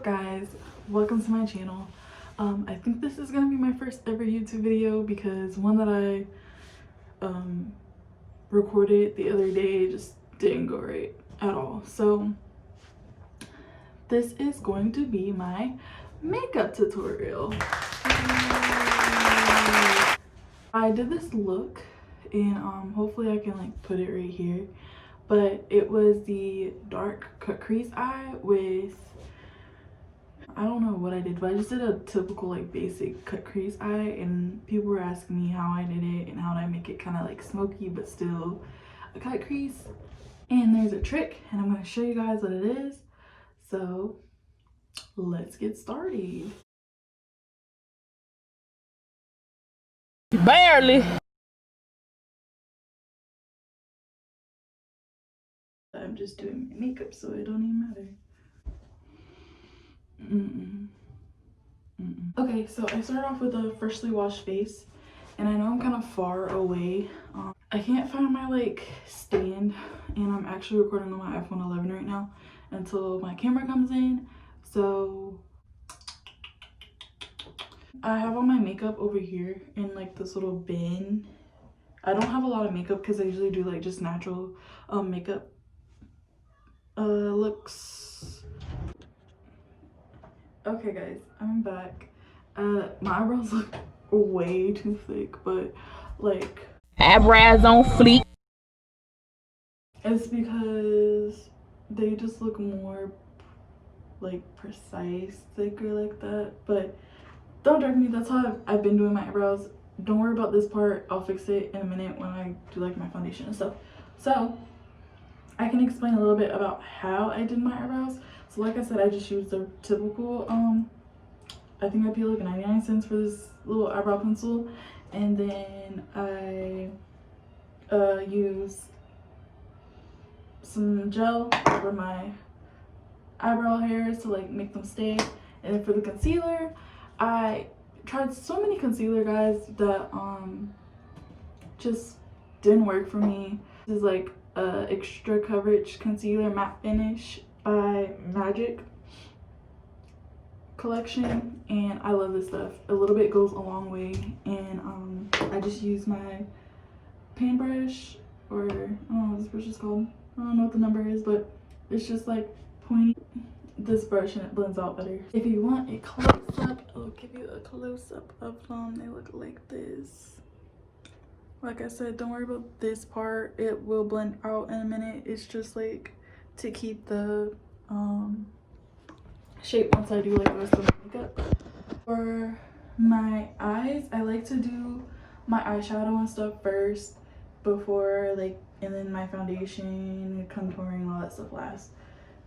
up, guys? Welcome to my channel. I think this is gonna be my first ever YouTube video because one that I recorded the other day just didn't go right at all. So this is going to be my makeup tutorial. I did this look and hopefully I can like put it right here, but it was the dark cut crease eye with, I don't know what I did, but I just did a typical like basic cut crease eye, and people were asking me how I did it and how did I make it kind of like smoky but still a cut crease. And there's a trick and I'm going to show you guys what it is. So let's get started. Barely. I'm just doing my makeup so it don't even matter. Okay, so I started off with a freshly washed face, and I know I'm kind of far away. I can't find my like stand, and I'm actually recording on my iPhone 11 right now until my camera comes in. So I have all my makeup over here in like this little bin. I don't have a lot of makeup because I usually do like just natural makeup looks. Okay guys, I'm back. My eyebrows look way too thick, but like Eyebrows on fleek. it's because they just look more like precise, thicker like that. But don't judge me, that's how I've been doing my eyebrows. Don't worry about this part, I'll fix it in a minute when I do like my foundation and stuff. So I can explain a little bit about how I did my eyebrows. So like I said, I just used the typical I think I paid like 99 cents for this little eyebrow pencil, and then I use some gel for my eyebrow hairs to like make them stay. And then for the concealer, I tried so many concealer, guys, that just didn't work for me. This is like extra coverage concealer matte finish by Magic collection, and I love this stuff. A little bit goes a long way. And I just use my pan brush, or I don't know what this brush is called, I don't know what the number is, but it's just like pointy, this brush, and it blends out better. If you want a close-up, I'll give you a close-up of them. They look like this. Like I said, don't worry about this part, it will blend out in a minute. It's just like to keep the shape once I do like the rest of the makeup. For my eyes, I like to do my eyeshadow and stuff first before like, and then my foundation, contouring, all that stuff last.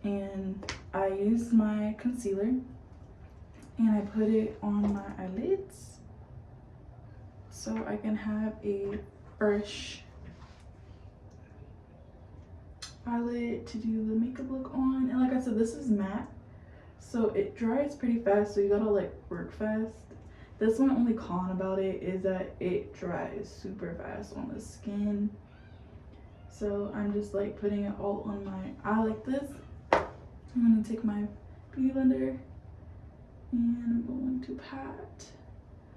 And I use my concealer and I put it on my eyelids so I can have a fresh eyelid to do the makeup look on. And like I said, this is matte, so it dries pretty fast, so you gotta like work fast. This one, only con about it is that it dries super fast on the skin. So I'm just like putting it all on my eye like this. I'm gonna take my beauty blender and I'm going to pat.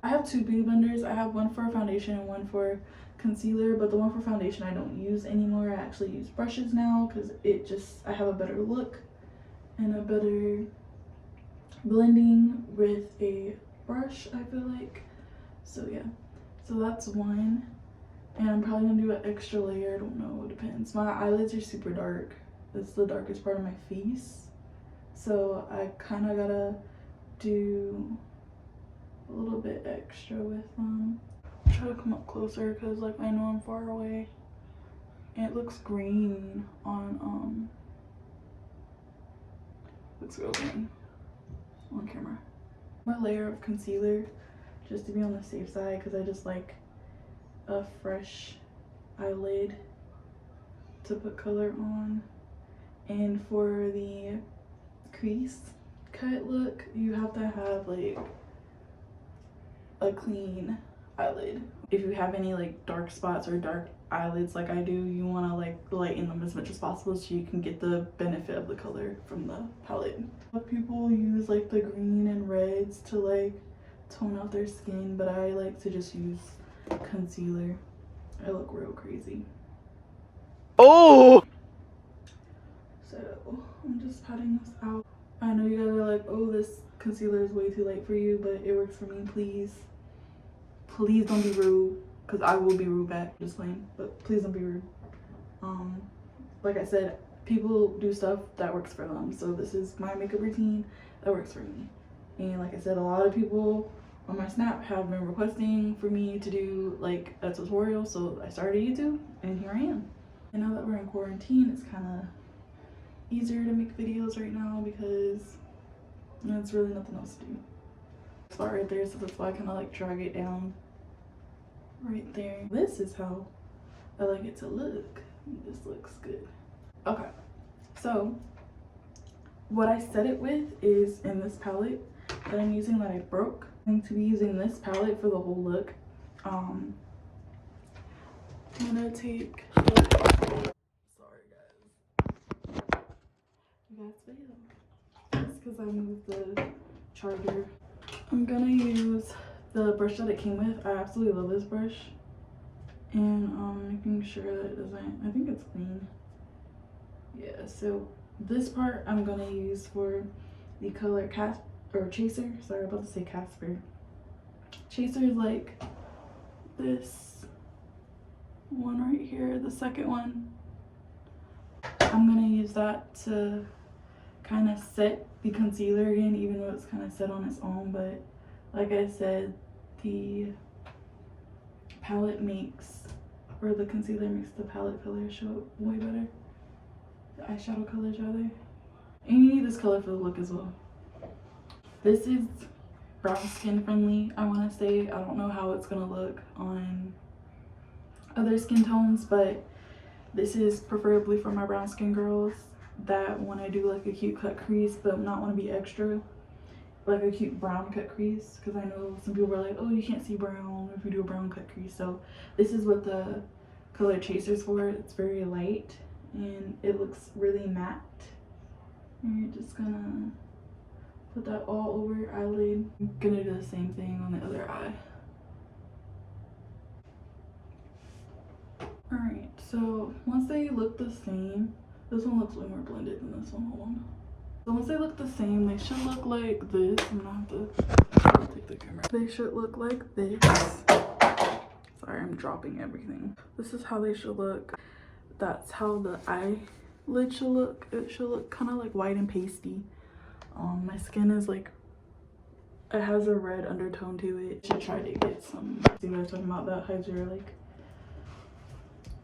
I have two beauty blenders. I have one for foundation and one for concealer, but the one for foundation I don't use anymore. I actually use brushes now because it just, I have a better look and a better blending with a brush, I feel like. So yeah, so that's one. And I'm probably gonna do an extra layer, I don't know, it depends. My eyelids are super dark. It's the darkest part of my face, so I kind of gotta do a little bit extra with them. Try to come up closer because like I know I'm far away. And it looks green on looks real green on camera. My layer of concealer just to be on the safe side because I just like a fresh eyelid to put color on. And for the crease cut look, you have to have like a clean eyelid. If you have any like dark spots or dark eyelids like I do, you want to like lighten them as much as possible so you can get the benefit of the color from the palette. A lot of people use like the green and reds to like tone out their skin, but I like to just use concealer. I look real crazy. Oh! So I'm just patting this out. I know you guys are like, oh, this concealer is way too light for you, but it works for me. Please don't be rude, because I will be rude back. Just playing, but please don't be rude. Like I said, people do stuff that works for them, so this is my makeup routine that works for me. And like I said, a lot of people on my Snap have been requesting for me to do like a tutorial, so I started YouTube and here I am. And now that we're in quarantine, it's kind of easier to make videos right now because there's really nothing else to do. Spot right there, so that's why I kind of like drag it down right there. This is how I like it to look. This looks good. Okay, so what I set it with is in this palette that I'm using that I broke. I'm going to be using this palette for the whole look. I'm gonna take, sorry guys, you guys fail. That's because I moved the charger. I'm gonna use the brush that it came with. I absolutely love this brush. And making sure that it doesn't, I think it's clean. Yeah, so this part I'm gonna use for the color Chaser. Sorry, I'm about to say Casper. Chaser is like this one right here, the second one. I'm gonna use that to kind of set the concealer again, even though it's kind of set on its own. But like I said, the palette makes, or the concealer makes the palette color show up way better. The eyeshadow colors rather. And you need this color for the look as well. This is brown skin friendly, I want to say. I don't know how it's gonna look on other skin tones, but this is preferably for my brown skin girls that want to do like a cute cut crease but not want to be extra, like a cute brown cut crease, because I know some people are like, oh, you can't see brown if you do a brown cut crease. So this is what the color Chaser's for. It's very light and it looks really matte. And you're just gonna put that all over your eyelid. I'm gonna do the same thing on the other eye. Alright, so once they look the same, this one looks way more blended than this one. Hold on. So once they look the same, they should look like this. I'm gonna have to take the camera. They should look like this. Sorry, I'm dropping everything. This is how they should look. That's how the eyelid should look. It should look kind of like white and pasty. My skin is like, it has a red undertone to it. I should try to get some, see what I was talking about, that hides your like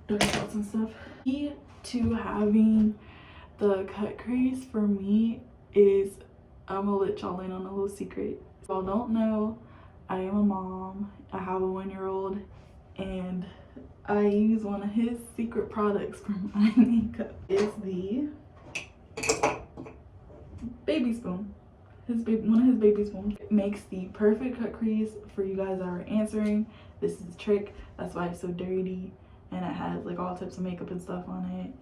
dark spots and stuff. Key to having the cut crease for me is, I'm gonna let y'all in on a little secret. If y'all don't know, I am a mom. I have a 1-year-old and I use one of his secret products for my makeup. It's the baby spoon. One of his baby spoons. It makes the perfect cut crease for you guys that are answering. This is the trick. That's why it's so dirty. And it has like all types of makeup and stuff on it.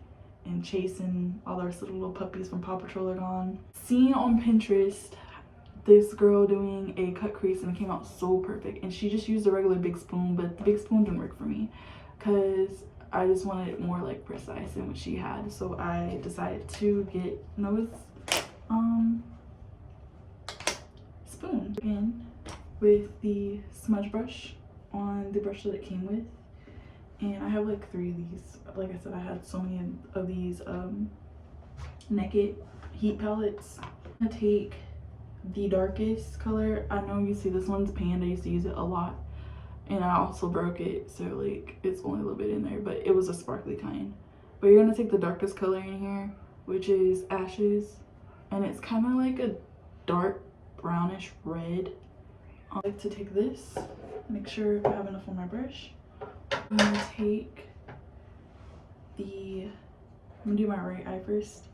And chasing all those little puppies from Paw Patrol are gone. Seen on Pinterest this girl doing a cut crease and it came out so perfect. And she just used a regular big spoon, but the big spoon didn't work for me because I just wanted it more like precise than what she had. So I decided to get Noah's spoon again with the smudge brush on the brush that it came with. And I have like 3 of these. Like I said, I had so many of these Naked heat palettes. I'm gonna take the darkest color. I know you see this one's Panda. I used to use it a lot. And I also broke it, so like it's only a little bit in there, but it was a sparkly kind. But you're gonna take the darkest color in here, which is Ashes. And it's kind of like a dark brownish red. I like to take this, make sure I have enough on my brush. I'm gonna take I'm gonna do my right eye first.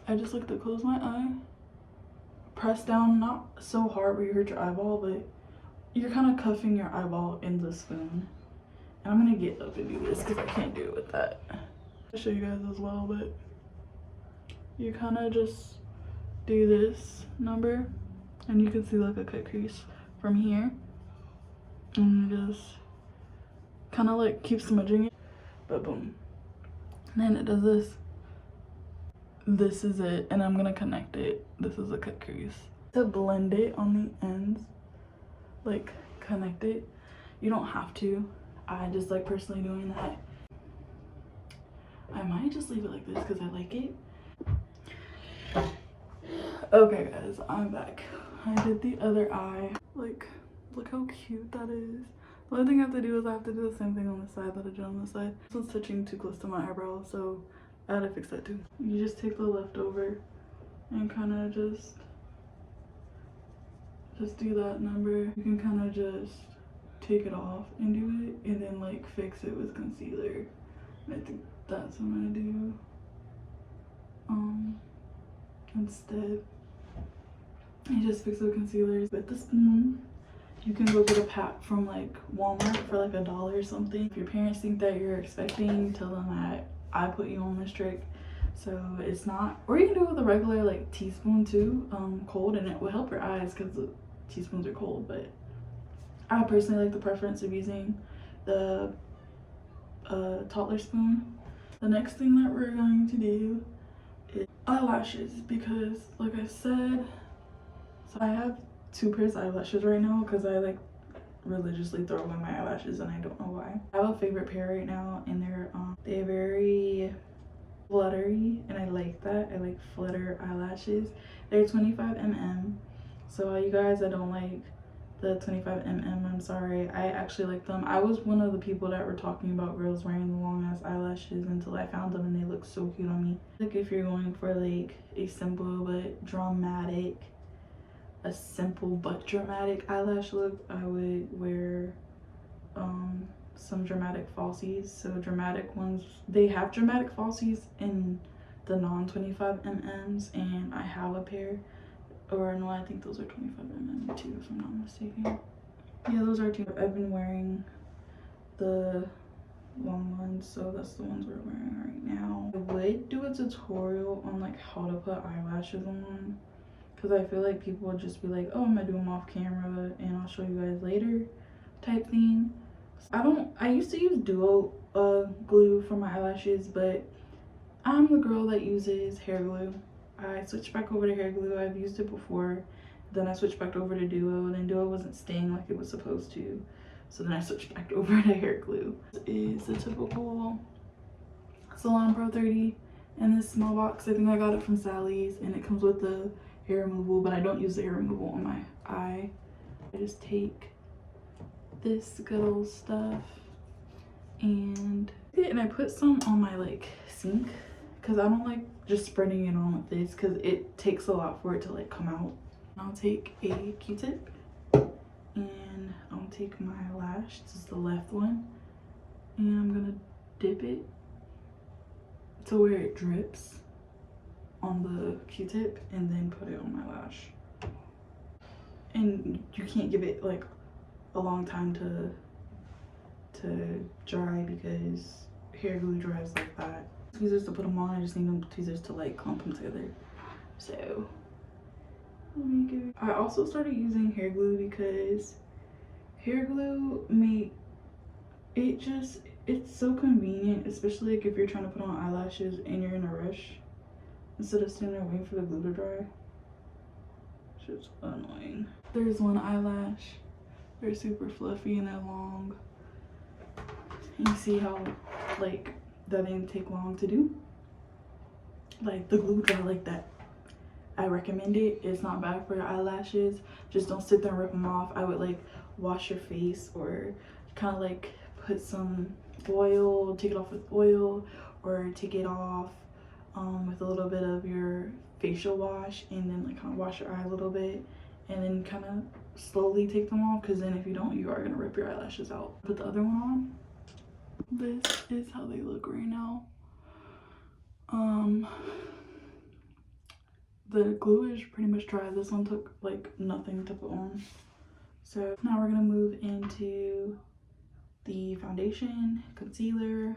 I just like to close my eye, press down, not so hard where you hurt your eyeball, but you're kind of cuffing your eyeball in the spoon. And I'm gonna get up and do this because I can't do it with that. I'll show you guys as well, but you kind of just do this number and you can see like a cut crease from here, and you just kind of like keep smudging it, but boom. And then it does this. This is it, and I'm gonna connect it. This is a cut crease. To blend it on the ends, like connect it, you don't have to. I just like personally doing that. I might just leave it like this because I like it. Okay guys, I'm back. I did the other eye. Like, look how cute that is. The only thing I have to do is I have to do the same thing on the side that I did on the side. This one's touching too close to my eyebrow, so I had to fix that too. You just take the leftover and kind of just do that number. You can kind of just take it off and do it, and then like fix it with concealer. And I think that's what I'm gonna do instead. You just fix it with concealer with the spoon. You can go get a pack from like Walmart for like $1 or something. If your parents think that you're expecting, tell them that I put you on this trick, so it's not. Or you can do it with a regular like teaspoon too, cold, and it will help your eyes because the teaspoons are cold. But I personally like the preference of using the toddler spoon. The next thing that we're going to do is eyelashes, because like I said, so I have 2 pairs of eyelashes right now because I like religiously throw away my eyelashes and I don't know why. I have a favorite pair right now, and they're very fluttery, and I like that. I like flutter eyelashes. They're 25 mm. So you guys that don't like the 25 mm, I'm sorry. I actually like them. I was one of the people that were talking about girls wearing the long ass eyelashes until I found them, and they look so cute on me. Like if you're going for like a simple but dramatic, eyelash look, I would wear some dramatic falsies. So dramatic ones, they have dramatic falsies in the non 25 mm, and I have a pair, or no, I think those are 25 mm too, if I'm not mistaken. Yeah, those are 2. I've been wearing the long ones, so that's the ones we're wearing right now. I would do a tutorial on like how to put eyelashes on, because I feel like people would just be like, oh, I'm gonna do them off camera and I'll show you guys later type thing. I used to use duo glue for my eyelashes, but I'm the girl that uses hair glue. I switched back over to hair glue. I've used it before, then I switched back over to duo, and then duo wasn't staying like it was supposed to, so then I switched back over to hair glue. This is the typical Salon Pro 30 in this small box. I think I got it from Sally's, and it comes with the hair removal, but I don't use the hair removal on my eye. I just take this good old stuff and I put some on my like sink, because I don't like just spreading it on with this because it takes a lot for it to like come out. I'll take a Q-tip and I'll take my lash. This is the left one, and I'm gonna dip it to where it drips on the Q-tip, and then put it on my lash. And you can't give it like a long time to dry because hair glue dries like that. Tweezers to put them on. I just need them tweezers to like clump them together. So I also started using hair glue because hair glue it's so convenient, especially like if you're trying to put on eyelashes and you're in a rush, instead of sitting there waiting for the glue to dry. It's just annoying. There's one eyelash. They're super fluffy and they're long. And you see how like that didn't take long to do? Like the glue dry like that. I recommend it. It's not bad for your eyelashes. Just don't sit there and rip them off. I would like wash your face, or kind of like put some oil, take it off with oil, or take it off with a little bit of your facial wash, and then like kind of wash your eye a little bit, and then kind of slowly take them off, because then if you don't, you are gonna rip your eyelashes out. Put the other one on. This is how they look right now. The glue is pretty much dry. This one took like nothing to put on. So now we're gonna move into the foundation, concealer,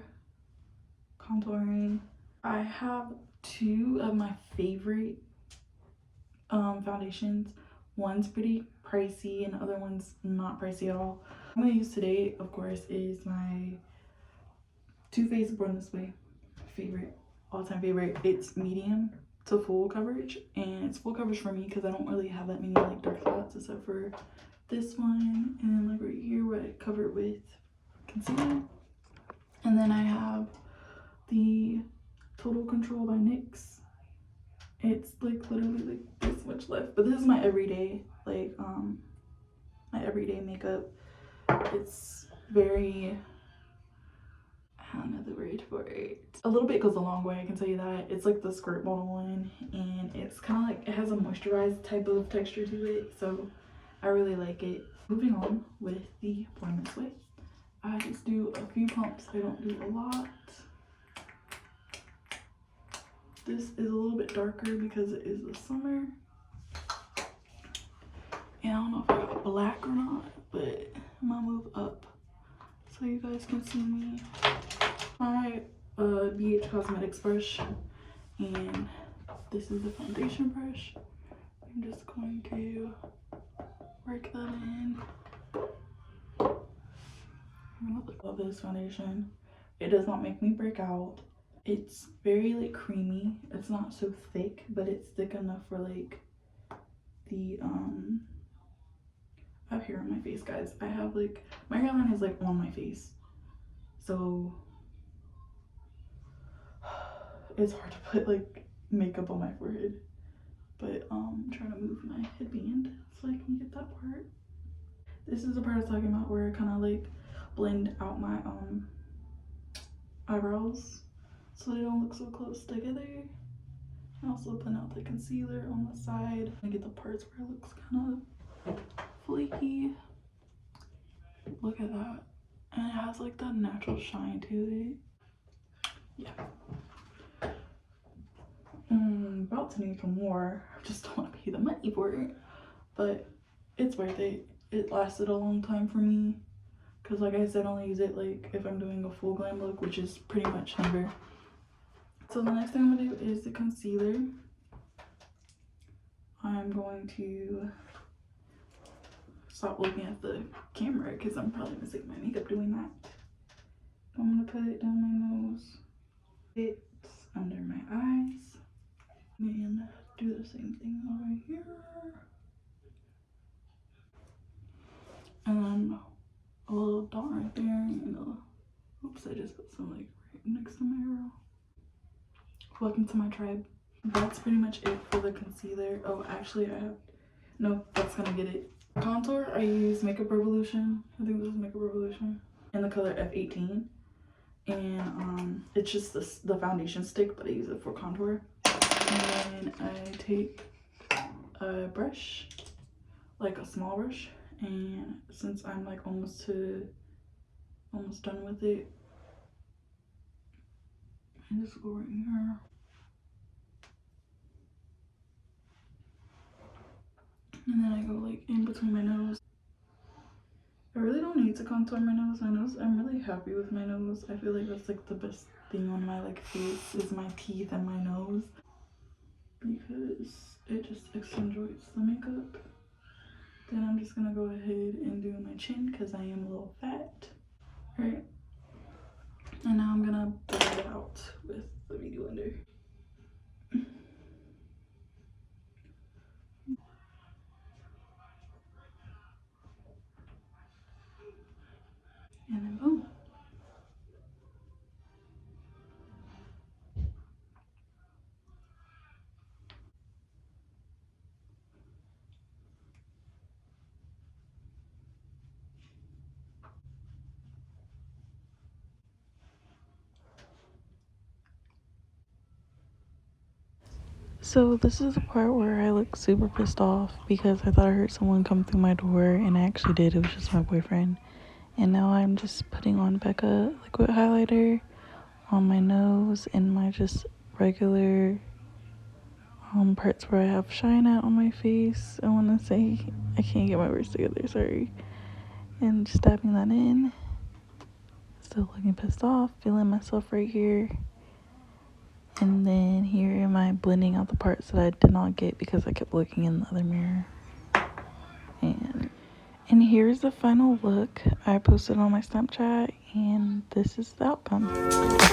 contouring. I have two of my favorite foundations. One's pretty pricey and the other one's not pricey at all. I'm gonna use today, of course, is my Too Faced Born This Way favorite, all-time favorite. It's medium to full coverage, and it's full coverage for me because I don't really have that many like dark spots except for this one and like right here where I cover it with concealer. And then I have the Total Control by NYX. It's like literally like this much left, but this is my everyday like my everyday makeup. It's very, I don't know the word for it. A little bit goes a long way, I can tell you that. It's like the squirt bottle one, and it's kind of like, it has a moisturized type of texture to it, so I really like it. Moving on with the Born This Way, I just do a few pumps. I don't do a lot. This is a little bit darker because it is the summer. And I don't know if I got black or not, but I'm gonna move up so you guys can see me. My BH Cosmetics brush, and this is the foundation brush. I'm just going to work that in. I love this foundation. It does not make me break out. It's very like creamy. It's not so thick, but it's thick enough for like the I have hair on my face, guys. I have like, my hairline is like on my face, so it's hard to put like makeup on my forehead. But I'm trying to move my headband so I can get that part. This is the part I was talking about where I kind of like blend out my eyebrows so they don't look so close together. I also blend out the concealer on the side. I get the parts where it looks kind of flaky. Look at that. And it has like that natural shine to it. Yeah. I'm about to need some more. I just don't want to pay the money for it. But it's worth it. It lasted a long time for me. Because like I said, I only use it like if I'm doing a full glam look, which is pretty much never. So the next thing I'm going to do is the concealer. I'm going to stop looking at the camera because I'm probably going to save my makeup doing that. I'm going to put it down my nose. It's under my eyes. And do the same thing over here. And then a little dot right there. And oops, I just put some like right next to my arrow. Welcome to my tribe. That's pretty much it for the concealer. Oh, actually I have, no, that's gonna get it. Contour, I use Makeup Revolution. I think this is Makeup Revolution. In the color F18. And it's just the foundation stick, but I use it for contour. And then I take a brush, like a small brush, and since I'm like almost done with it, I just go right here. And then I go like in between my nose. I really don't need to contour my nose. I'm really happy with my nose. I feel like that's like the best thing on my like face is my teeth and my nose, because it just accentuates the makeup. Then I'm just gonna go ahead and do my chin because I am a little fat. Alright. And now I'm gonna blend it out with the beauty blender. And then boom. So this is the part where I look super pissed off because I thought I heard someone come through my door, and I actually did. It was just my boyfriend. And now I'm just putting on Becca liquid highlighter on my nose and my just regular parts where I have shine out on my face. I want to say, I can't get my words together, sorry. And just dabbing that in. still looking pissed off, feeling myself right here. And then here am I blending out the parts that I did not get because I kept looking in the other mirror. And here's the final look. I posted on my Snapchat, and this is the outcome.